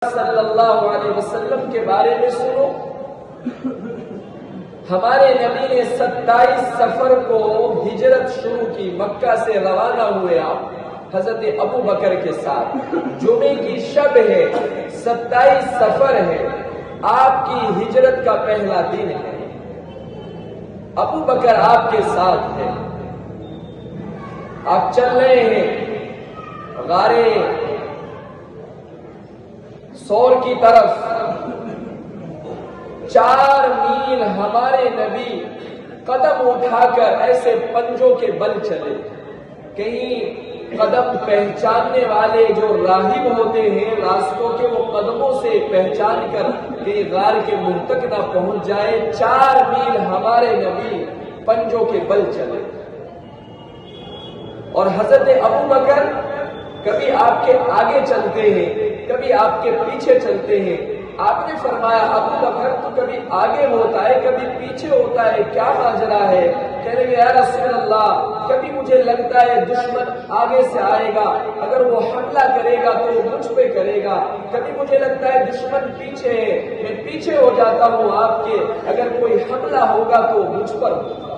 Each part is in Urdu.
صلی اللہ علیہ وسلم کے بارے میں سنو. ہمارے نبی نے 27 سفر کو ہجرت شروع کی، مکہ سے روانہ ہوئے آپ حضرت ابو بکر کے ساتھ. جمعے کی شب ہے، 27 سفر ہے، آپ کی ہجرت کا پہلا دن ہے. ابو بکر آپ کے ساتھ ہے، آپ چل رہے ہیں غارے سور کی طرف. 4 میل ہمارے نبی قدم اٹھا کر ایسے پنجوں کے بل چلے. کہیں قدم پہچاننے والے جو راہب ہوتے ہیں راستوں کے، وہ قدموں سے پہچان کر کہیں غار کے منہ تک نہ پہنچ جائے. 4 میل ہمارے نبی پنجوں کے بل چلے. اور حضرت ابو بکر کبھی آپ کے آگے چلتے ہیں، کبھی آپ کے پیچھے چلتے ہیں. آپ نے فرمایا ابو بکر تو کبھی آگے ہوتا ہے کبھی پیچھے ہوتا ہے، کیا ماجرا ہے؟ کہنے لگے یا رسول اللہ، کبھی مجھے لگتا ہے دشمن آگے سے آئے گا، اگر وہ حملہ کرے گا تو وہ مجھ پہ کرے گا. کبھی مجھے لگتا ہے دشمن پیچھے ہے، میں پیچھے ہو جاتا ہوں آپ کے، اگر کوئی حملہ ہوگا تو مجھ پر ہوگا.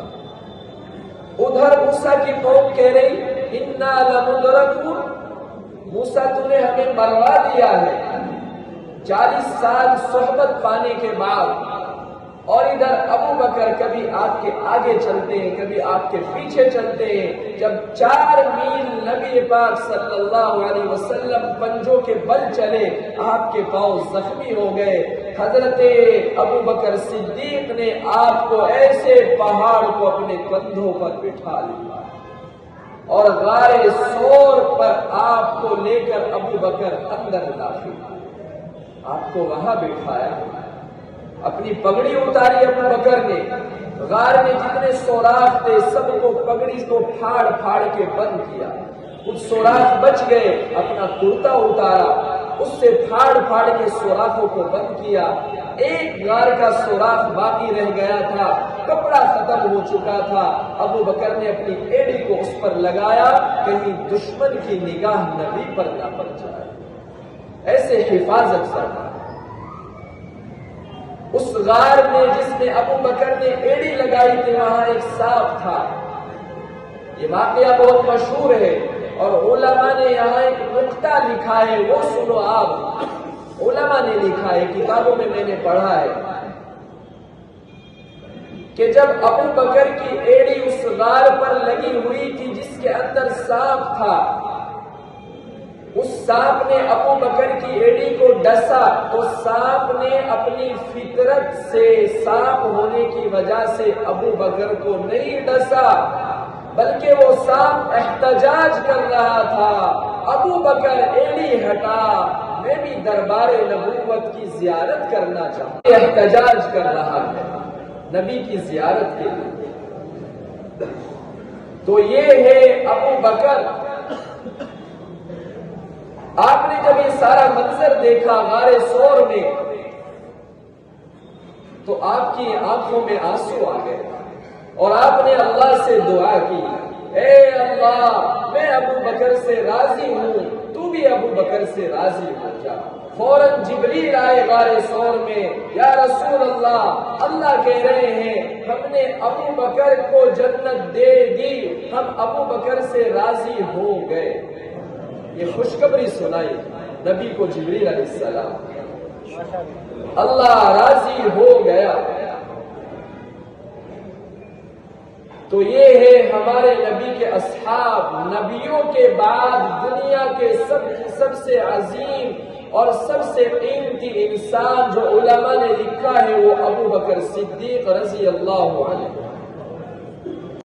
ادھر موسیٰ کی قوم کہہ رہی انا لمدرکون، موسیٰ تو نے ہمیں مروا دیا ہے 40 سال صحبت پانے کے بعد. اور ادھر ابو بکر کبھی آپ کے آگے چلتے ہیں کبھی آپ کے پیچھے چلتے ہیں. جب 4 میل نبی پاک صلی اللہ علیہ وسلم پنجوں کے بل چلے، آپ کے پاؤں زخمی ہو گئے. حضرت ابو بکر صدیق نے آپ کو ایسے پہاڑ کو اپنے کندھوں پر بٹھا لیا اور غار سور پر آپ کو لے کر ابو بکر اندر داخل، آپ کو وہاں بٹھایا. اپنی پگڑی اتاری ابو بکر نے، غار میں جتنے سوراخ تھے سب کو پگڑی کو پھاڑ پھاڑ کے بند کیا. کچھ سوراخ بچ گئے، اپنا کرتا اتارا، اس سے پھاڑ پھاڑ کے سوراخوں کو بند کیا. ایک غار کا سوراخ باقی رہ گیا تھا، کپڑا ختم ہو چکا تھا. ابو بکر نے اپنی ایڑی کو اس پر لگایا، کہیں دشمن کی نگاہ نبی پر نہ پڑ جائے، ایسے حفاظت فرمایا. اس غار میں جس میں ابو بکر نے ایڑی لگائی تھی وہاں ایک سانپ تھا. یہ واقعہ بہت مشہور ہے اور علماء نے یہاں ایک نقطہ لکھا ہے، وہ سنو آپ. علماء نے لکھا ہے، کتابوں میں نے پڑھا ہے کہ جب ابو بکر کی ایڑی اس غار پر لگی ہوئی تھی جس کے اندر سانپ تھا، اس سانپ نے ابو بکر کی ایڑی کو ڈسا تو سانپ نے اپنی فطرت سے، سانپ ہونے کی وجہ سے ابو بکر کو نہیں ڈسا، بلکہ وہ سانپ احتجاج کر رہا تھا. ابو بکر ایڑی ہٹا، میں بھی دربار نبوت کی زیارت کرنا چاہتا ہوں. احتجاج کر رہا ہے نبی کی زیارت کے لیے. تو یہ ہے ابو بکر. آپ نے جب یہ سارا منظر دیکھا غار سور میں تو آپ کی آنکھوں میں آنسو آ گئے اور آپ نے اللہ سے دعا کی، اے اللہ میں ابو بکر سے راضی ہوں، تو بھی ابو بکر سے راضی ہو جا. فوراً جبریل آئے غار سور میں، یا رسول اللہ، اللہ کہہ رہے ہیں ہم نے ابو بکر کو جنت دے دی، ہم ابو بکر سے راضی ہو گئے. یہ خوشخبری سنائی نبی کو جبریل علیہ السلام، اللہ راضی ہو گیا. تو یہ ہے ہمارے نبی کے اصحاب. نبیوں کے بعد دنیا کے سب سے عظیم اور سب سے قیمتی انسان جو علماء نے لکھا ہے وہ ابو بکر صدیق رضی اللہ عنہ.